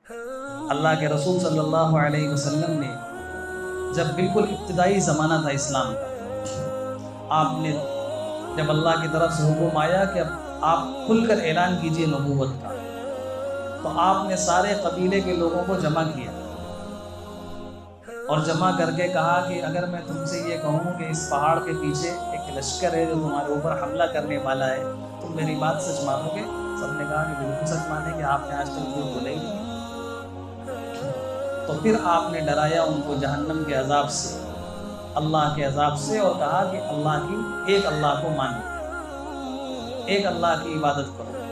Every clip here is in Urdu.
اللہ کے رسول صلی اللہ علیہ وسلم نے جب بالکل ابتدائی زمانہ تھا اسلام کا، آپ نے جب اللہ کی طرف سے حکم آیا کہ اب آپ کھل کر اعلان کیجئے نبوت کا، تو آپ نے سارے قبیلے کے لوگوں کو جمع کیا اور جمع کر کے کہا کہ اگر میں تم سے یہ کہوں کہ اس پہاڑ کے پیچھے ایک لشکر ہے جو تمہارے اوپر حملہ کرنے والا ہے، تم میری بات سچ مانو گے؟ سب نے کہا کہ بالکل سچ مانیں گے، آپ نے آج تک جھوٹ بولا ہی نہیں۔ تو پھر آپ نے ڈرایا ان کو جہنم کے عذاب سے، اللہ کے عذاب سے، اور کہا کہ ایک اللہ کو مانو، ایک اللہ کی عبادت کرو۔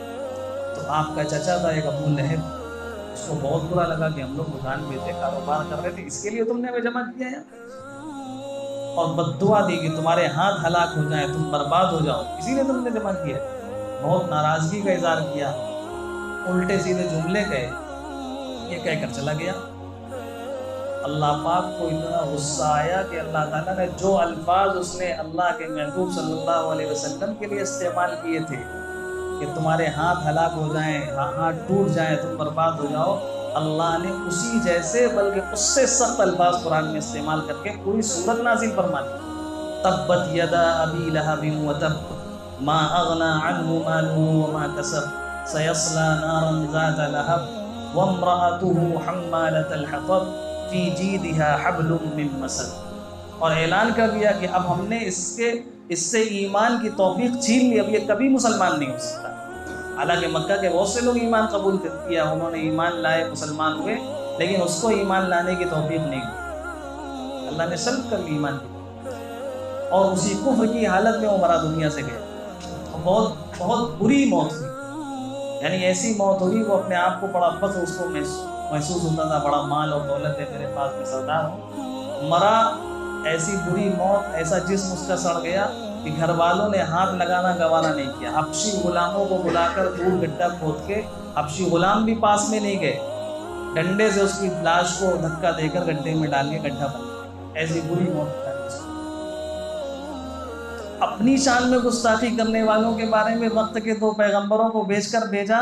تو آپ کا چچا تھا ایک ابو لہب، اس کو بہت برا لگا کہ ہم لوگ دکان میں تھے، کاروبار کر رہے تھے، اس کے لیے تم نے ہمیں جمع کیا ہے، اور بد دعا دی کہ تمہارے ہاتھ ہلاک ہو جائیں، تم برباد ہو جاؤ، اسی لیے تم نے جمع کیا۔ بہت ناراضگی کا اظہار کیا، الٹے سیدھے جملے کہے، یہ کہہ کر چلا گیا۔ اللہ پاک کو اتنا غصہ آیا کہ اللہ تعالیٰ نے جو الفاظ اس نے اللہ کے محبوب صلی اللہ علیہ وسلم کے لیے استعمال کیے تھے کہ تمہارے ہاتھ ہلاک ہو جائیں، ہاتھ ٹوٹ جائیں، تم برباد ہو جاؤ، اللہ نے اسی جیسے بلکہ اس سے سخت الفاظ قرآن میں استعمال کر کے پوری سورت نازل فرما دی۔ تبت یدا ابی لہب وتب ما اغنى عنه ماله وما كسب سيصلى نارا ذات لهب وامرأته حمالة الحطب فی جیدها حبل من مسد، اور اعلان کر دیا کہ اب ہم نے اس سے ایمان کی توفیق چھین لی، اب یہ کبھی مسلمان نہیں ہو سکتا۔ حالانکہ مکہ کے بہت سے لوگ ایمان قبول کیا، انہوں نے ایمان لائے، مسلمان ہوئے، لیکن اس کو ایمان لانے کی توفیق نہیں ہوئی، اللہ نے سلب کر لی ایمان کی، اور اسی کفر کی حالت میں وہ مرا دنیا سے گئے، بہت بہت بری موت ہوئی، یعنی ایسی موت ہوئی، وہ اپنے آپ کو بڑا فخر اس کو محسوس ہوتا تھا، بڑا مال اور دولت ہے میرے پاس، میں سردار ہوں، مرا ایسی بری موت، ایسا جسم اس کا سڑ گیا کہ گھر والوں نے ہاتھ لگانا گوارا نہیں کیا، حبشی غلاموں کو بلا کر دور گڈھا کھود کے، حبشی غلام بھی پاس میں نہیں گئے، ڈنڈے سے اس کی لاش کو دھکا دے کر گڈھے میں ڈال کے گڈھا بن گیا، ایسی بری موت۔ اپنی شان میں گستاخی کرنے والوں کے بارے میں وقت کے دو پیغمبروں کو بھیج کر بھیجا،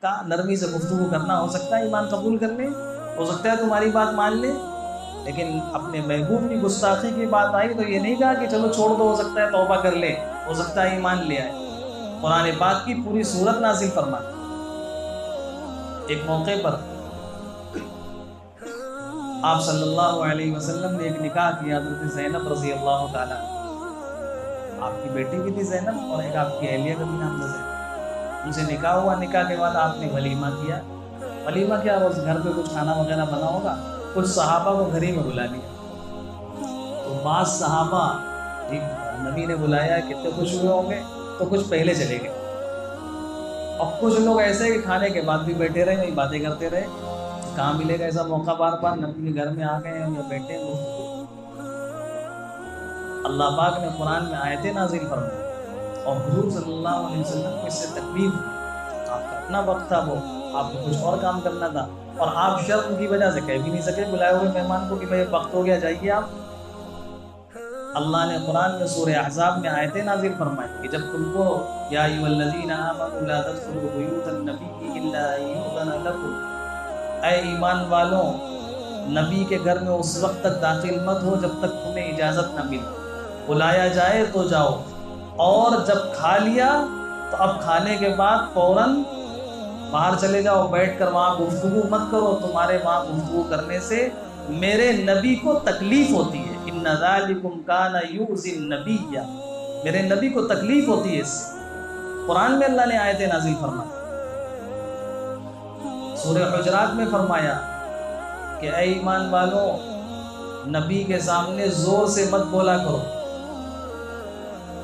کا نرمی سے گفتگو کرنا، ہو سکتا ہے ایمان قبول کر لیں، ہو سکتا ہے تمہاری بات مان لیں، لیکن اپنے محبوب کی گستاخی کی بات آئی تو یہ نہیں کہا کہ چلو چھوڑ دو، ہو سکتا ہے توبہ کر لے، ہو سکتا ہے ایمان لے آئے۔ قرآن پاک کی پوری سورت نازل فرما۔ ایک موقع پر آپ صلی اللہ علیہ وسلم نے ایک نکاح کیا، حضرت زینب رضی اللہ تعالیٰ، آپ کی بیٹی بھی تھی زینب، اور ایک آپ کی اہلیہ کا بھی نام تھا زینب، ان سے نکاح ہوا۔ نکاح کے بعد آپ نے ولیمہ کیا۔ ولیمہ کیا، اس گھر پہ کچھ کھانا وغیرہ بنا ہوگا، کچھ صحابہ کو گھر ہی میں بلا لیا۔ تو بعض صحابہ نبی نے بلایا، کتنے خوش ہوئے ہوں گے، تو کچھ پہلے چلے گئے، اور کچھ لوگ ایسے کہ کھانے کے بعد بھی بیٹھے رہے، وہی باتیں کرتے رہے، کہاں ملے گا ایسا موقع، بار بار نبی کے گھر میں آ گئے ہیں یا بیٹھے ہیں۔ اللہ پاک نے قرآن میں آیتیں نازل فرمائی، اور حضور صلی اللہ علیہ وسلم کو اس سے تکلیف ہوئی، آپ کا اپنا وقت تھا، وہ آپ کو کچھ اور کام کرنا تھا، اور آپ شرم کی وجہ سے کہہ بھی نہیں سکے بلائے ہوئے مہمان کو کہ بھائی وقت ہو گیا، جائیے آپ۔ اللہ نے قرآن میں سورہ احزاب میں آیتیں نازل فرمائی کہ جب تم کو یا ایھا الذین آمنوا لا تدخلوا بیوت النبی الا ان یؤذن لکم، اے ایمان والوں، نبی کے گھر میں اس وقت تک داخل مت ہو جب تک تمہیں اجازت نہ ملے، بلایا جائے تو جاؤ، اور جب کھا لیا تو اب کھانے کے بعد فوراً باہر چلے جاؤ، بیٹھ کر وہاں گفتگو مت کرو، تمہارے وہاں گفتگو کرنے سے میرے نبی کو تکلیف ہوتی ہے، ان ذالکم کان یؤذی النبی، میرے نبی کو تکلیف ہوتی ہے اس سے۔ قرآن میں اللہ نے آیتیں نازل فرمائی۔ سورہ حجرات میں فرمایا کہ اے ایمان والوں، نبی کے سامنے زور سے مت بولا کرو،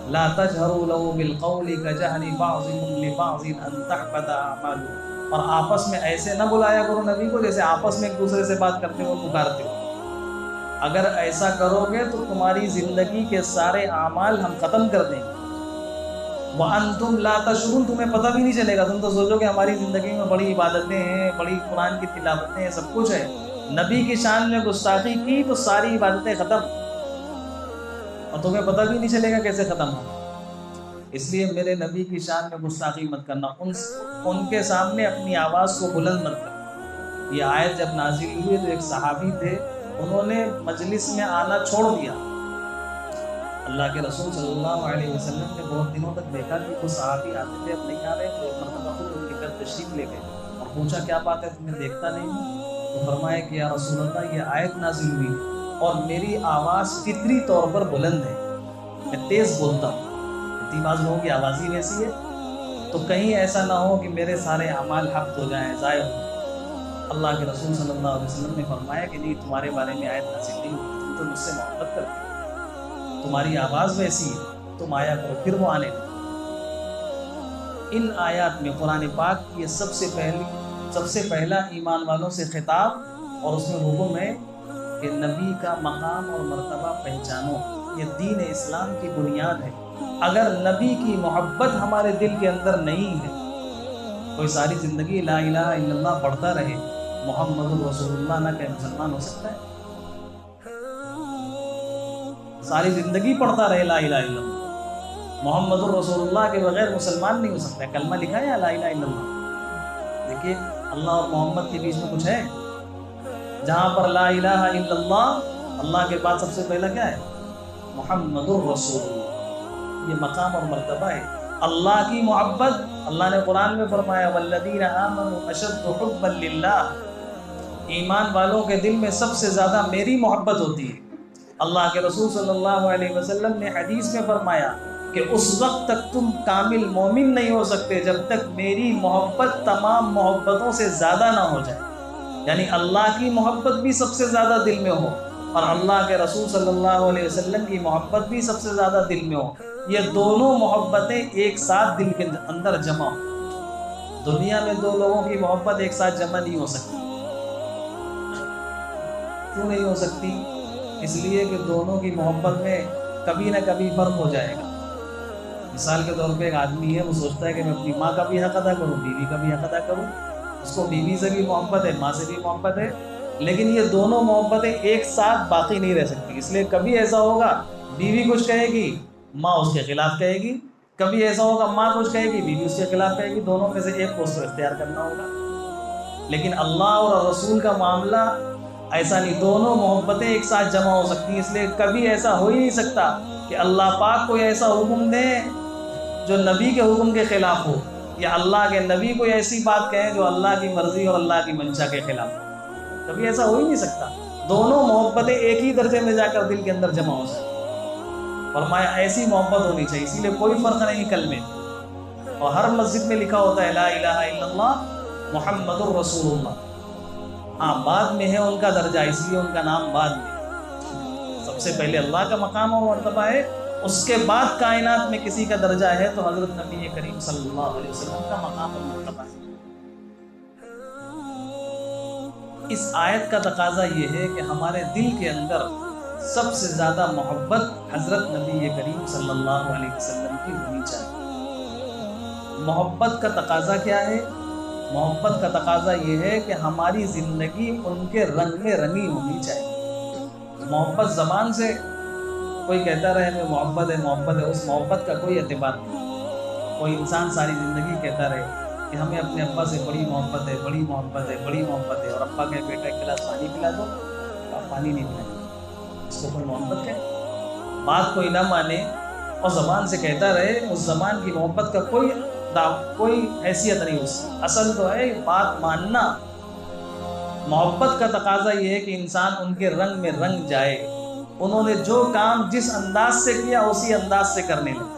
لا تجهروا له بالقول كجهر بعضكم لبعض ان تحبط اعمالكم، اور آپس میں ایسے نہ بلایا کرو نبی کو جیسے آپس میں ایک دوسرے سے بات کرتے ہو، پکارتے ہو، اگر ایسا کرو گے تو تمہاری زندگی کے سارے اعمال ہم ختم کر دیں گے، وانتم لا تشعرون، تمہیں پتہ بھی نہیں چلے گا، تم تو سوچو کہ ہماری زندگی میں بڑی عبادتیں ہیں، بڑی قرآن کی تلاوتیں ہیں، سب کچھ ہے، نبی کی شان میں گستاخی کی تو ساری عبادتیں ختم، اور تمہیں پتہ بھی نہیں چلے گا کیسے ختم ہو۔ اس لیے میرے نبی کی شان میں گستاخی مت کرنا، ان کے سامنے اپنی آواز کو بلند مت کرنا، یہ آیت جب نازل ہوئی تو ایک صحابی تھے، انہوں نے مجلس میں آنا چھوڑ دیا۔ اللہ کے رسول صلی اللہ علیہ وسلم نے بہت دنوں تک دیکھا کہ وہ صحابی آتے تھے، اب نہیں آ رہے، تو ایک مرتبہ خود ان کے گھر تشریف لے گئے اور پوچھا کیا بات ہے تمہیں دیکھتا نہیں ہوں؟ تو فرمایا کہ یا رسول اللہ یہ آیت نازل ہوئی اور میری آواز فطری طور پر بلند ہے، میں تیز بولتا ہوں، بعض لوگوں کی آواز ہی ویسی ہے، تو کہیں ایسا نہ ہو کہ میرے سارے اعمال حق ہو جائیں، ضائع ہو جائیں۔ اللہ کے رسول صلی اللہ علیہ وسلم نے فرمایا کہ نہیں، تمہارے بارے میں آیت نازل نہیں ہوئی، تم تو مجھ سے محبت کرتے ہو، تمہاری آواز ویسی ہے، تم آیا کرو، پھر وہ آنے لگے۔ ان آیات میں قرآن پاک کی یہ سب سے پہلا ایمان والوں سے خطاب، اور اس میں حکم ہے کہ نبی کا مقام اور مرتبہ پہچانو، یہ دین اسلام کی بنیاد ہے۔ اگر نبی کی محبت ہمارے دل کے اندر نہیں ہے، کوئی ساری زندگی لا الہ الا اللہ پڑھتا رہے، محمد رسول اللہ نہ کہ مسلمان ہو سکتا ہے؟ ساری زندگی پڑھتا رہے لا الہ الا اللہ، محمد رسول اللہ کے بغیر مسلمان نہیں ہو سکتا ہے۔ کلمہ لکھا ہے یا لا الہ الا اللہ؟ دیکھیے اللہ اور محمد کے بیچ میں کچھ ہے؟ جہاں پر لا الہ الا اللہ، اللہ کے بعد سب سے پہلا کیا ہے؟ محمد الرسول اللہ۔ یہ مقام اور مرتبہ ہے اللہ کی محبت۔ اللہ نے قرآن میں فرمایا والذین آمنوا اشد حبا للہ، ایمان والوں کے دل میں سب سے زیادہ میری محبت ہوتی ہے۔ اللہ کے رسول صلی اللہ علیہ وسلم نے حدیث میں فرمایا کہ اس وقت تک تم کامل مومن نہیں ہو سکتے جب تک میری محبت تمام محبتوں سے زیادہ نہ ہو جائے، یعنی اللہ کی محبت بھی سب سے زیادہ دل میں ہو اور اللہ کے رسول صلی اللہ علیہ وسلم کی محبت بھی سب سے زیادہ دل میں ہو۔ یہ دونوں محبتیں ایک ساتھ دل کے اندر جمع ہو۔ دنیا میں دو لوگوں کی محبت ایک ساتھ جمع نہیں ہو سکتی۔ کیوں نہیں ہو سکتی؟ اس لیے کہ دونوں کی محبت میں کبھی نہ کبھی فرق ہو جائے گا۔ مثال کے طور پہ ایک آدمی ہے، وہ سوچتا ہے کہ میں اپنی ماں کا بھی حق ادا کروں، بیوی کا بھی حق ادا کروں، اس کو بیوی سے بھی محبت ہے، ماں سے بھی محبت ہے، لیکن یہ دونوں محبتیں ایک ساتھ باقی نہیں رہ سکتی۔ اس لیے کبھی ایسا ہوگا بیوی کچھ کہے گی، ماں اس کے خلاف کہے گی، کبھی ایسا ہوگا ماں کچھ کہے گی، بیوی اس کے خلاف کہے گی، دونوں میں سے ایک کو اس کو اختیار کرنا ہوگا۔ لیکن اللہ اور رسول کا معاملہ ایسا نہیں، دونوں محبتیں ایک ساتھ جمع ہو سکتی ہیں۔ اس لیے کبھی ایسا ہو ہی نہیں سکتا کہ اللہ پاک کوئی ایسا حکم دے جو نبی کے حکم کے خلاف ہو، یا اللہ کے نبی کوئی ایسی بات کہیں جو اللہ کی مرضی اور اللہ کی منشا کے خلاف ہو۔ کبھی ایسا ہو ہی نہیں سکتا، دونوں محبتیں ایک ہی درجے میں جا کر دل کے اندر جمع ہو سکتی۔ فرمایا ایسی محبت ہونی چاہیے، اسی لیے کوئی فرق نہیں کلمے، اور ہر مسجد میں لکھا ہوتا ہے لا الہ الا اللہ محمد الرسول اللہ۔ ہاں بعد میں ہے ان کا درجہ، اس لیے ان کا نام بعد میں، سب سے پہلے اللہ کا مقام اور مرتبہ ہے، اس کے بعد کائنات میں کسی کا درجہ ہے تو حضرت نبی کریم صلی اللہ علیہ وسلم کا مقام اور مرتبہ ہے۔ اس آیت کا تقاضا یہ ہے کہ ہمارے دل کے اندر سب سے زیادہ محبت حضرت نبی کریم صلی اللہ علیہ وسلم کی ہونی چاہیے۔ محبت کا تقاضا کیا ہے؟ محبت کا تقاضا یہ ہے کہ ہماری زندگی ان کے رنگ میں رنگی ہونی چاہیے۔ محبت زبان سے کوئی کہتا رہے میں محبت ہے محبت ہے، اس محبت کا کوئی اعتبار نہیں۔ کوئی انسان ساری زندگی کہتا رہے کہ ہمیں اپنے ابا سے بڑی محبت ہے، بڑی محبت ہے، بڑی محبت ہے، اور ابا کہ بیٹا ایک گلاس پانی پلا دو، آپ پانی نہیں پلائیں، اس کو کوئی محبت ہے؟ بات کوئی نہ مانے اور زبان سے کہتا رہے، اس زبان کی محبت کا کوئی حیثیت نہیں اس کی۔ اصل تو ہے بات ماننا۔ محبت کا تقاضا یہ ہے کہ انسان ان کے رنگ میں رنگ جائے، انہوں نے جو کام جس انداز سے کیا اسی انداز سے کرنے لگے۔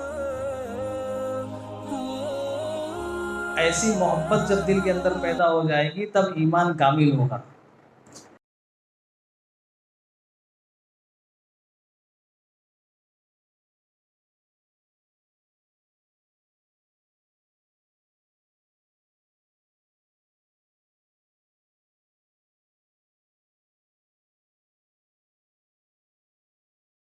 ایسی محبت جب دل کے اندر پیدا ہو جائے گی تب ایمان کامل ہوگا۔